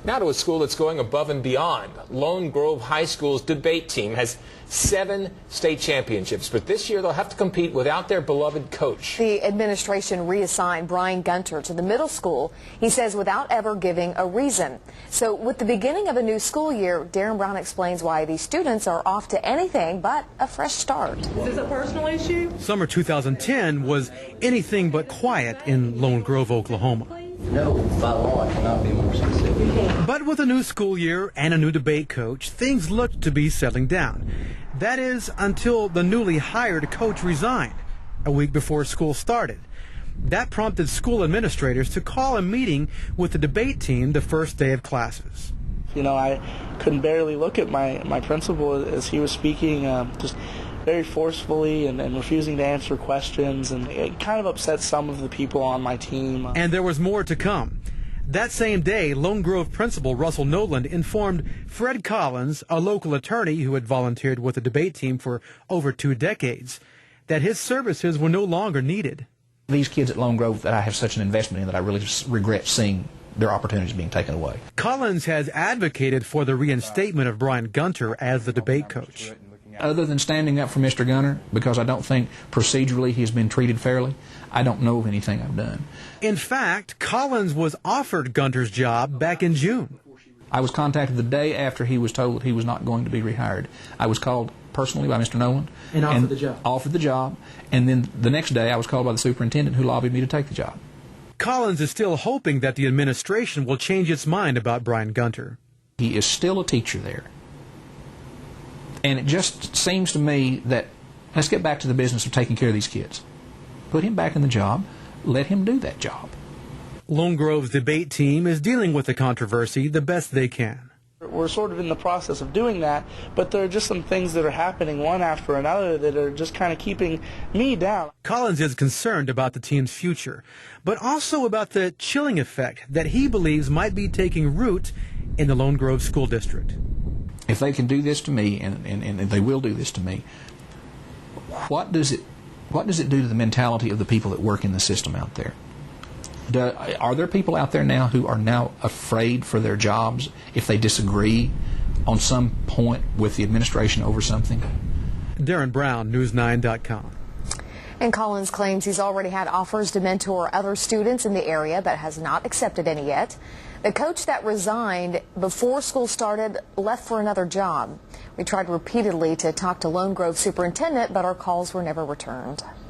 Now to a school that's going above and beyond. Lone Grove High School's debate team has 7 state championships, but this year they'll have to compete without their beloved coach. The administration reassigned Brian Gunter to the middle school, he says, without ever giving a reason. So with the beginning of a new school year, Darren Brown explains why these students are off to anything but a fresh start. Is this a personal issue? Summer 2010 was anything but quiet in Lone Grove, Oklahoma. No, by law, I cannot be more specific. But with a new school year and a new debate coach, things looked to be settling down. That is, until the newly hired coach resigned a week before school started. That prompted school administrators to call a meeting with the debate team the first day of classes. You know, I couldn't barely look at my principal as he was speaking, just very forcefully and refusing to answer questions, and it kind of upset some of the people on my team. And there was more to come. That same day, Lone Grove principal Russell Noland informed Fred Collins, a local attorney who had volunteered with the debate team for over 2 decades, that his services were no longer needed. These kids at Lone Grove that I have such an investment in that I really just regret seeing their opportunities being taken away. Collins has advocated for the reinstatement of Brian Gunter as the debate coach. Other than standing up for Mr. Gunter, because I don't think procedurally he's been treated fairly, I don't know of anything I've done. In fact, Collins was offered Gunter's job back in June. I was contacted the day after he was told that he was not going to be rehired. I was called personally by Mr. Noland. And offered the job. Offered the job. And then the next day I was called by the superintendent who lobbied me to take the job. Collins is still hoping that the administration will change its mind about Brian Gunter. He is still a teacher there. And it just seems to me that let's get back to the business of taking care of these kids. Put him back in the job. Let him do that job. Lone Grove's debate team is dealing with the controversy the best they can. We're sort of in the process of doing that, but there are just some things that are happening one after another that are just kind of keeping me down. Collins is concerned about the team's future, but also about the chilling effect that he believes might be taking root in the Lone Grove School District. If they can do this to me, and they will do this to me, what does it do to the mentality of the people that work in the system out there? Are there people out there now who are now afraid for their jobs if they disagree on some point with the administration over something? Darren Brown, News9.com. And Collins claims he's already had offers to mentor other students in the area, but has not accepted any yet. The coach that resigned before school started left for another job. We tried repeatedly to talk to Lone Grove superintendent, but our calls were never returned.